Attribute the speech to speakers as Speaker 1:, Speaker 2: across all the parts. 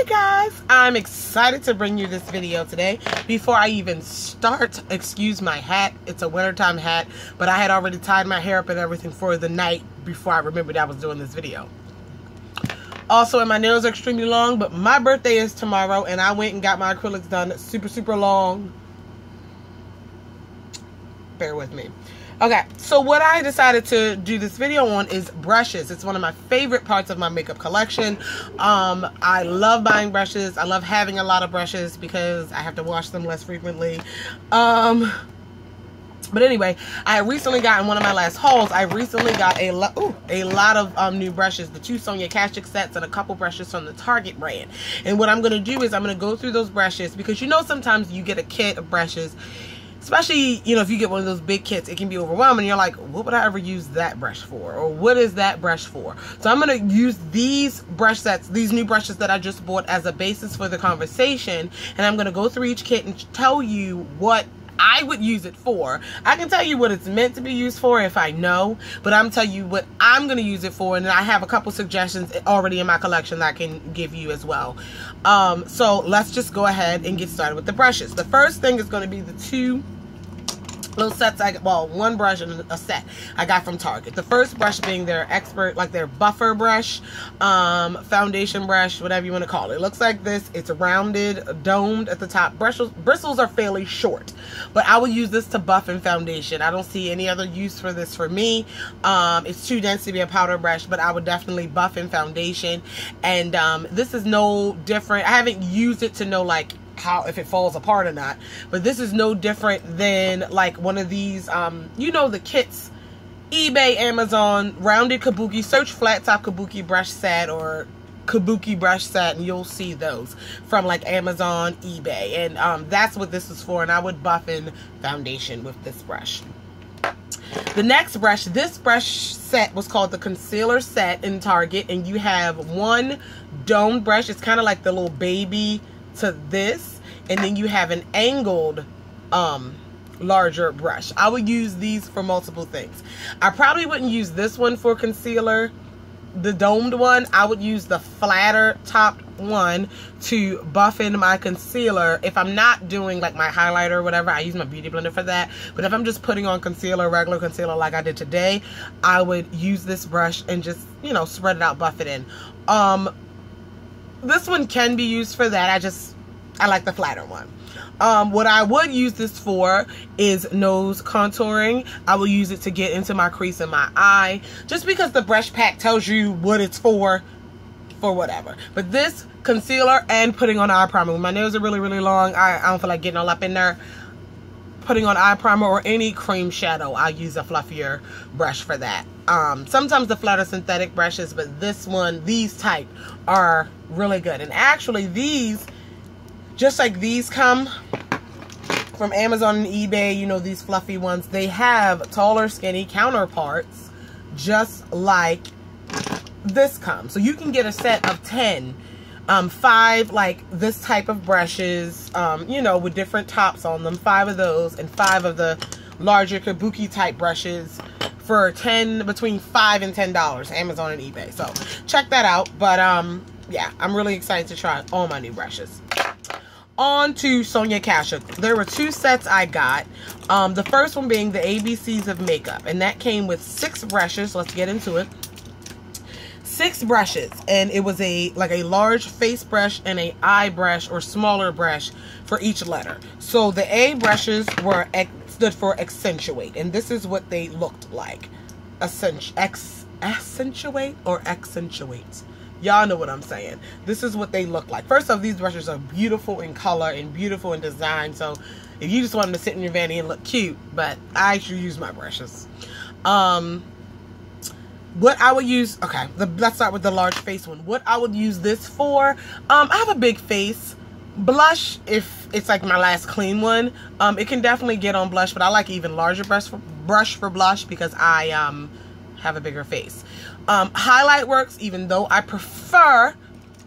Speaker 1: Hey guys, I'm excited to bring you this video today. Before I even start, excuse my hat, it's a wintertime hat, but I had already tied my hair up and everything for the night before I remembered I was doing this video. Also, and my nails are extremely long, but my birthday is tomorrow and I went and got my acrylics done super long. Bear with me. Okay, so what I decided to do this video on is brushes. It's one of my favorite parts of my makeup collection. I love buying brushes. I love having a lot of brushes because I have to wash them less frequently. But anyway, I recently got, in one of my last hauls, I recently got a lot of new brushes, the 2 Sonia Kashuk sets and a couple brushes from the Target brand. And what I'm going to do is I'm going to go through those brushes because you know sometimes you get a kit of brushes, especially, you know, if you get one of those big kits, it can be overwhelming. You're like, what would I ever use that brush for? Or what is that brush for? So I'm going to use these brush sets, these new brushes that I just bought as a basis for the conversation. And I'm going to go through each kit and tell you what I would use it for. I can tell you what it's meant to be used for if I know, but I'm telling you what I'm going to use it for, and then I have a couple suggestions already in my collection that I can give you as well. So let's just go ahead and get started with the brushes. The first thing is going to be the 2 little sets one brush and a set I got from Target. The first brush being their expert, like their buffer brush, foundation brush, whatever you want to call it. It looks like this. It's rounded, domed at the top. Bristles are fairly short, but I would use this to buff in foundation. I don't see any other use for this for me. It's too dense to be a powder brush, but I would definitely buff in foundation. And this is no different. I haven't used it to know like how, if it falls apart or not, but this is no different than like one of these you know, the kits, eBay, Amazon, rounded kabuki. Search flat top kabuki brush set or kabuki brush set and you'll see those from like Amazon, eBay, and that's what this is for. And I would buff in foundation with this brush. The next brush, this brush set was called the concealer set in Target, and you have one domed brush. It's kind of like the little baby to this, and then you have an angled larger brush. I would use these for multiple things. I probably wouldn't use this one for concealer, the domed one. I would use the flatter topped one to buff in my concealer. If I'm not doing like my highlighter or whatever, I use my beauty blender for that. But if I'm just putting on concealer, regular concealer like I did today, I would use this brush and just, you know, spread it out, buff it in. This one can be used for that. I like the flatter one. What I would use this for is nose contouring. I will use it to get into my crease in my eye, just because the brush pack tells you what it's for whatever. But this concealer and putting on eye primer. When my nails are really long, I don't feel like getting all up in there. Putting on eye primer or any cream shadow, I'll use a fluffier brush for that. Sometimes the flatter synthetic brushes, but this one, these type, are really good. And actually these, just like these come from Amazon and eBay, you know, these fluffy ones, they have taller, skinny counterparts just like this comes. So you can get a set of 10, 5 like this type of brushes, you know, with different tops on them, 5 of those, and 5 of the larger kabuki type brushes for between $5 and $10, Amazon and eBay. So check that out. But yeah, I'm really excited to try all my new brushes. On to Sonia Kashuk. There were 2 sets I got. The first one being the ABCs of Makeup, and that came with 6 brushes. Let's get into it. 6 brushes, and it was a large face brush and a eye brush or smaller brush for each letter. So the A brushes stood for accentuate, and this is what they looked like. Accentuate or accentuate. Y'all know what I'm saying. This is what they look like. First off, these brushes are beautiful in color and beautiful in design. So if you just want them to sit in your vanity and look cute, but I actually use my brushes. What I would use, okay, let's start with the large face one. What I would use this for, I have a big face. Blush, if it's like my last clean one, it can definitely get on blush, but I like even larger brush for blush because I have a bigger face. Highlight works, even though I prefer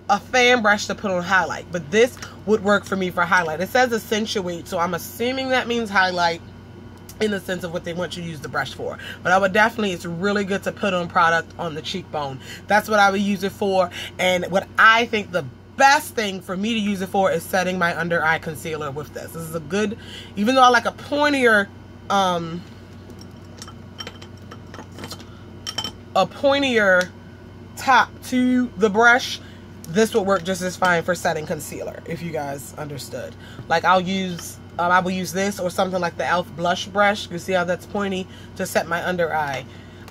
Speaker 1: a fan brush to put on highlight, but this would work for me for highlight. It says accentuate, so I'm assuming that means highlight in the sense of what they want you to use the brush for. But I would definitely, it's really good to put on product on the cheekbone. That's what I would use it for. And what I think the best thing for me to use it for is setting my under eye concealer with this. This is a good, even though I like a pointier top to the brush, this would work just as fine for setting concealer, if you guys understood. Like I will use this or something like the e.l.f. blush brush. You see how that's pointy, to set my under eye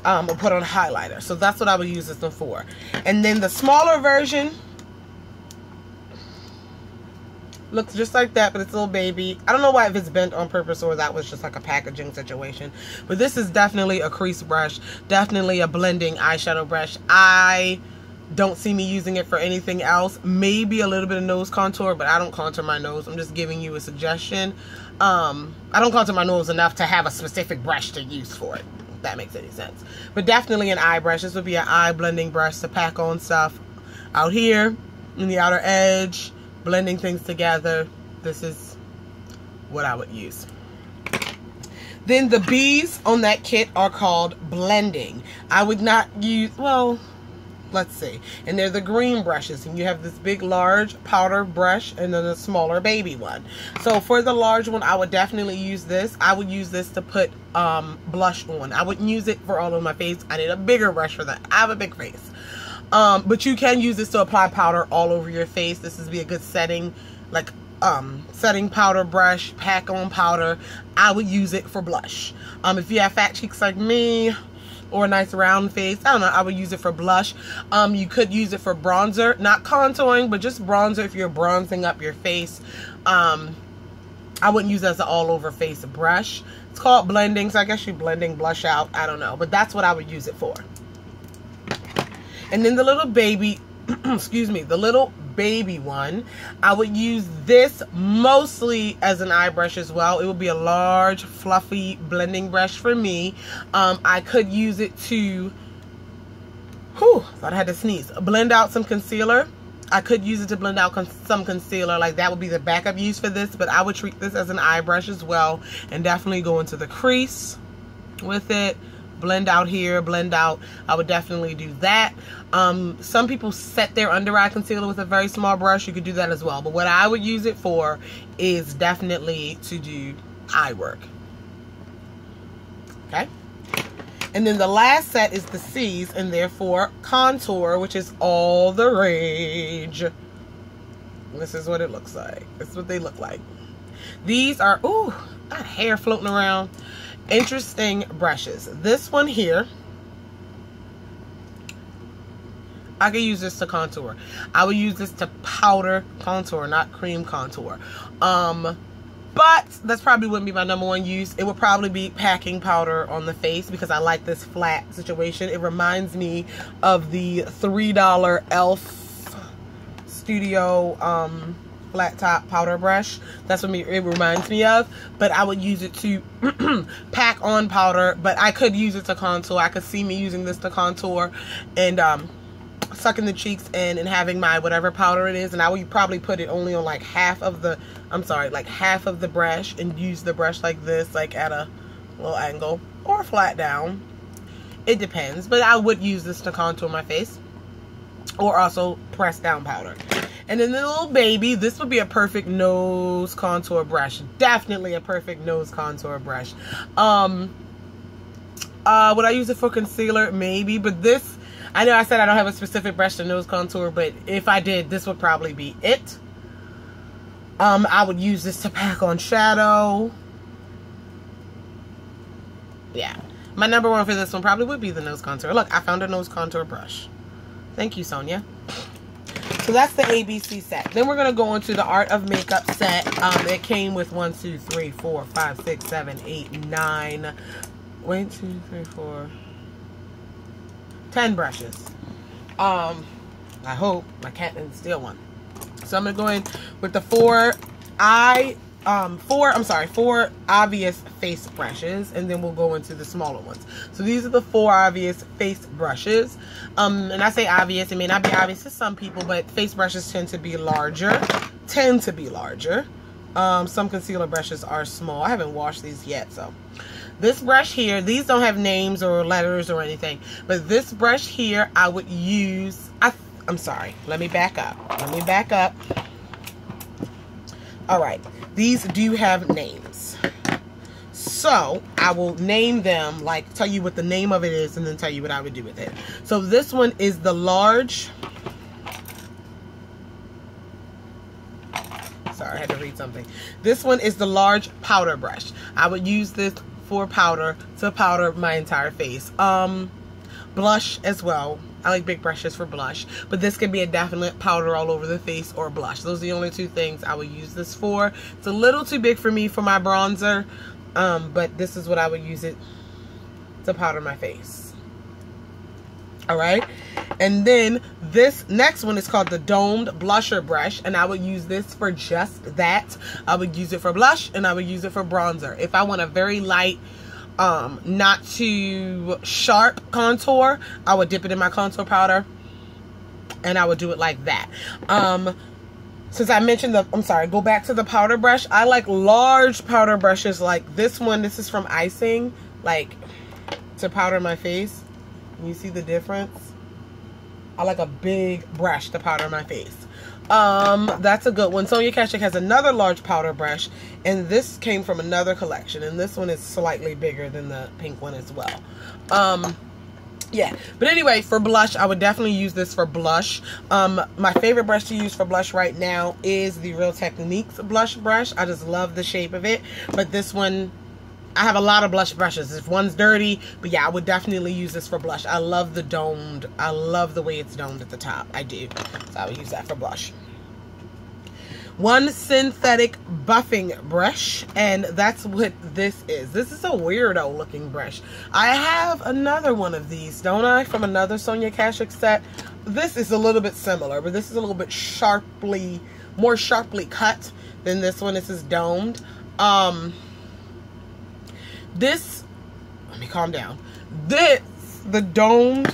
Speaker 1: or put on a highlighter. So that's what I would use this one for. And then the smaller version looks just like that, but it's a little baby. I don't know why, if it's bent on purpose or that was just like a packaging situation. But this is definitely a crease brush, definitely a blending eyeshadow brush. I don't see me using it for anything else. Maybe a little bit of nose contour, but I don't contour my nose. I'm just giving you a suggestion. I don't contour my nose enough to have a specific brush to use for it, if that makes any sense. But definitely an eye brush. This would be an eye blending brush to pack on stuff out here in the outer edge, blending things together. This is what I would use. Then the B's on that kit are called blending. I would not use, well, let's see. And they're the green brushes. And you have this big, large powder brush and then a smaller baby one. So for the large one, I would definitely use this. I would use this to put blush on. I wouldn't use it for all of my face. I need a bigger brush for that. I have a big face. But you can use this to apply powder all over your face. This would be a good setting, like setting powder brush, pack on powder. I would use it for blush. If you have fat cheeks like me, or a nice round face, I don't know, I would use it for blush. You could use it for bronzer, not contouring, but just bronzer if you're bronzing up your face. I wouldn't use it as an all over face brush. It's called blending, so I guess you're blending blush out, I don't know, but that's what I would use it for. And then the little baby, excuse me, the little baby one, I would use this mostly as an eye brush as well. It would be a large, fluffy blending brush for me. I could use it to, thought I had to sneeze, blend out some concealer. I could use it to blend out some concealer. Like that would be the backup use for this, but I would treat this as an eye brush as well, and definitely go into the crease with it. Blend out here, blend out. I would definitely do that. Some people set their under eye concealer with a very small brush. You could do that as well. But what I would use it for is definitely to do eye work. Okay. And then the last set is the C's, and therefore contour, which is all the rage. This is what it looks like. This is what they look like. These are, ooh, got hair floating around. Interesting brushes. This one here, I could use this to contour. I would use this to powder contour, not cream contour. But that's probably wouldn't be my #1 use. It would probably be packing powder on the face because I like this flat situation. It reminds me of the $3 e.l.f. Studio flat top powder brush. That's what it reminds me of. But I would use it to pack on powder, but I could use it to contour. I could see me using this to contour and sucking the cheeks in and having my whatever powder it is, and I would probably put it only on like half of the, like half of the brush, and use the brush like this, like at a little angle or flat down. It depends, but I would use this to contour my face, or also press down powder. And then the little baby, this would be a perfect nose contour brush. Definitely a perfect nose contour brush. Would I use it for concealer? Maybe, but this, I know I said I don't have a specific brush to nose contour, but if I did, this would probably be it. I would use this to pack on shadow. Yeah. My #1 for this one probably would be the nose contour. Look, I found a nose contour brush. Thank you, Sonia. So that's the ABC set. Then we're going to go into the Art of Makeup set. It came with 1, 2, 3, 4, 5, 6, 7, 8, 9. 1, 2, 3, 4. 10 brushes. I hope my cat didn't steal one. So I'm going to go in with the four obvious face brushes, and then we'll go into the smaller ones. So these are the 4 obvious face brushes. And I say obvious, it may not be obvious to some people, but face brushes tend to be larger. Some concealer brushes are small. I haven't washed these yet, so. This brush here, these don't have names or letters or anything, but this brush here I would use, I'm sorry. Let me back up. All right. These do have names. So I will name them, like tell you what the name of it is and then tell you what I would do with it. So this one is the large. Sorry, I had to read something. This one is the large powder brush. I would use this for powder to powder my entire face. Blush as well. I like big brushes for blush, but this can be a definite powder all over the face or blush. Those are the only two things I would use this for. It's a little too big for me for my bronzer, but this is what I would use it to powder my face. All right, and then this next one is called the domed blusher brush, and I would use this for just that. I would use it for blush and I would use it for bronzer. If I want a very light, not too sharp contour, I would dip it in my contour powder and I would do it like that. Since I mentioned go back to the powder brush. I like large powder brushes like this one. This is from Icing, like to powder my face. You see the difference? I like a big brush to powder my face. That's a good one. Sonia Kashuk has another large powder brush, and this came from another collection, and this one is slightly bigger than the pink one as well. Yeah, but anyway, for blush, I would definitely use this for blush. My favorite brush to use for blush right now is the Real Techniques blush brush. I just love the shape of it, but this one, I have a lot of blush brushes. If one's dirty, but yeah, I would definitely use this for blush. I love the domed. I love the way it's domed at the top. I do. So I would use that for blush. One synthetic buffing brush, and that's what this is. This is a weirdo looking brush. I have another one of these, don't I? From another Sonia Kashuk set. This is a little bit similar, but this is a little bit more sharply cut than this one. This is domed. This, let me calm down. The domed,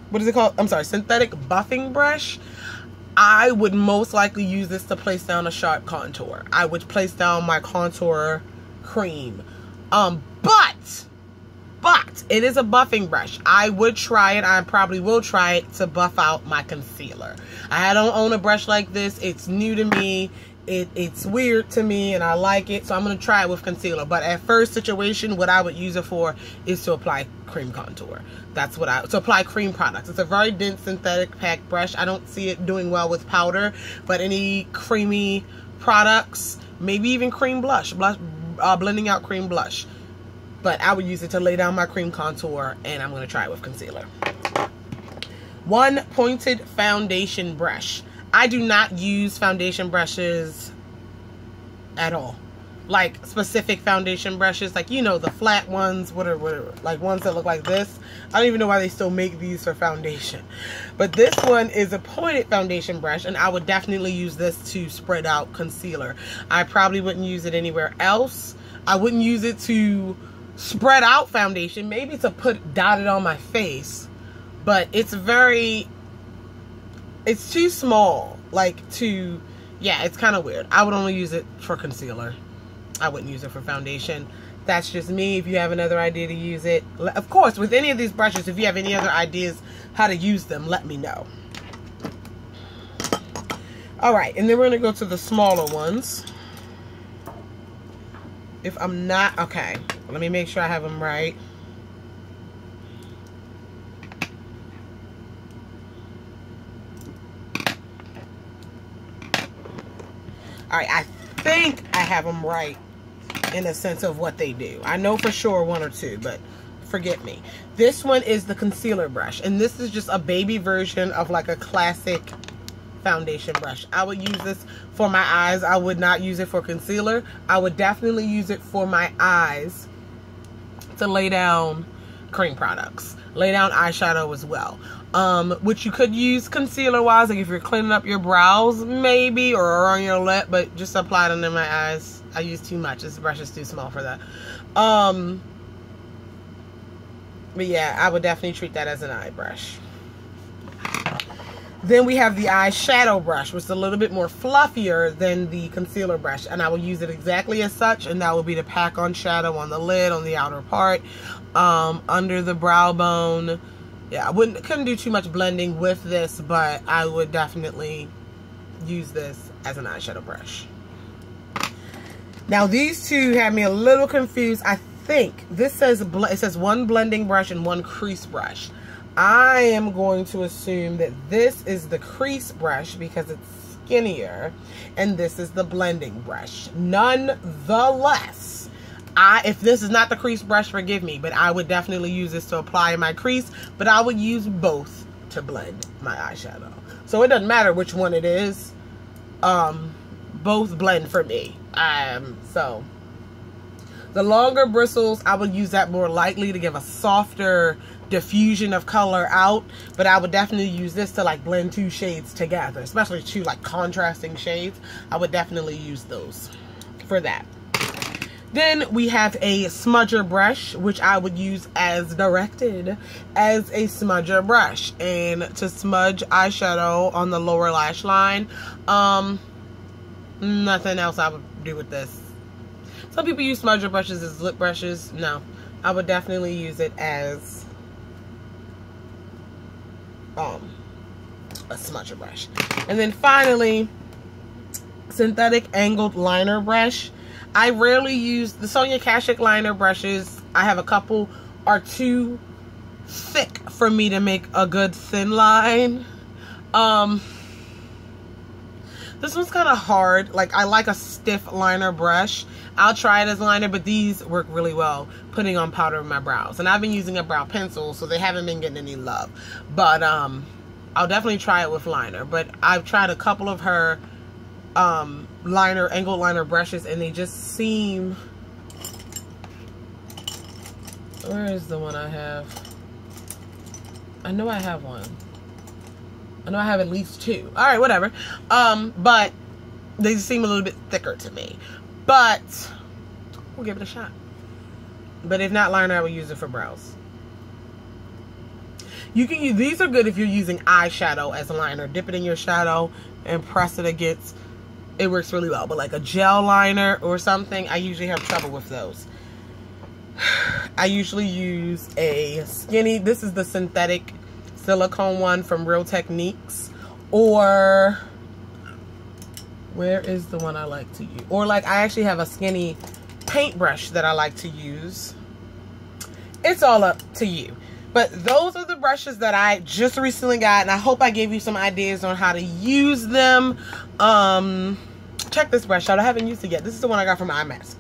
Speaker 1: what is it called? I'm sorry, synthetic buffing brush. I would most likely use this to place down a sharp contour. I would place down my contour cream. But it is a buffing brush. I would try it. I probably will try it to buff out my concealer. I don't own a brush like this. It's new to me. It's weird to me and I like it, so I'm going to try it with concealer. But at first situation, what I would use it for is to apply cream contour. That's what to apply cream products. It's a very dense synthetic packed brush. I don't see it doing well with powder, but any creamy products, maybe even cream blush, blending out cream blush. But I would use it to lay down my cream contour, and I'm going to try it with concealer. One pointed foundation brush. I do not use foundation brushes at all. Like specific foundation brushes, like, you know, the flat ones, whatever, like ones that look like this. I don't even know why they still make these for foundation. But this one is a pointed foundation brush, and I would definitely use this to spread out concealer. I probably wouldn't use it anywhere else. I wouldn't use it to spread out foundation, maybe to dot it on my face. But it's too small, like yeah, it's kind of weird. I would only use it for concealer. I wouldn't use it for foundation. That's just me. If you have another idea to use it, of course, with any of these brushes, if you have any other ideas how to use them, let me know. All right, and then we're gonna go to the smaller ones. If I'm not, okay, let me make sure I have them right. All right, I think I have them right in a sense of what they do. I know for sure one or two, but forget me. This one is the concealer brush, and this is just a baby version of like a classic foundation brush. I would use this for my eyes. I would not use it for concealer. I would definitely use it for my eyes to lay down cream products, lay down eyeshadow as well. Which you could use concealer wise, like if you're cleaning up your brows maybe, or on your lip, but just apply them in my eyes. I use too much. This brush is too small for that. But yeah, I would definitely treat that as an eye brush. Then we have the eyeshadow brush, which is a little bit more fluffier than the concealer brush, and I will use it exactly as such, and that will be to pack on shadow on the lid, on the outer part, under the brow bone, Yeah, couldn't do too much blending with this, but I would definitely use this as an eyeshadow brush. Now these two have me a little confused. I think this says, it says one blending brush and one crease brush. I am going to assume that this is the crease brush because it's skinnier, and this is the blending brush. Nonetheless, if this is not the crease brush, forgive me, but I would definitely use this to apply my crease, but I would use both to blend my eyeshadow. So it doesn't matter which one it is. Both blend for me. So the longer bristles, I would use that more lightly to give a softer diffusion of color out, but I would definitely use this to like blend two shades together, especially two like contrasting shades. I would definitely use those for that. Then we have a smudger brush, which I would use as directed as a smudger brush, and to smudge eyeshadow on the lower lash line. Nothing else I would do with this. Some people use smudger brushes as lip brushes. No, I would definitely use it as a smudger brush. And then finally, synthetic angled liner brush. I rarely use the Sonia Kashuk liner brushes. I have a couple, are too thick for me to make a good thin line. This one's kind of hard. Like, I like a stiff liner brush. I'll try it as liner, but these work really well putting on powder in my brows. And I've been using a brow pencil, so they haven't been getting any love. But I'll definitely try it with liner. But I've tried a couple of her angled liner brushes, and they just seem... Where is the one I have? I know I have one. I know I have at least two. All right, whatever. But they seem a little bit thicker to me. But we'll give it a shot. But if not liner, I would use it for brows. You can use, these are good if you're using eyeshadow as a liner. Dip it in your shadow and press it against. It works really well. But like a gel liner or something, I usually have trouble with those. I usually use a skinny, this is the synthetic silicone one from Real Techniques, or where is the one I like to use? Or like I actually have a skinny paintbrush that I like to use. It's all up to you. But those are the brushes that I just recently got, and I hope I gave you some ideas on how to use them. Check this brush out. I haven't used it yet. This is the one I got from IMAX.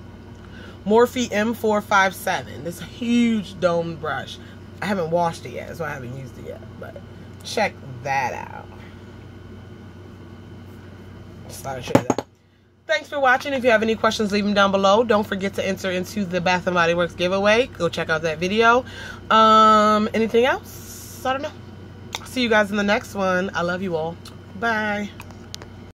Speaker 1: Morphe M457. This huge domed brush. I haven't washed it yet, so I haven't used it yet, but check that out. Just thought I'd show you that. Thanks for watching. If you have any questions, leave them down below. Don't forget to enter into the Bath & Body Works giveaway. Go check out that video. Anything else? I don't know. See you guys in the next one. I love you all. Bye.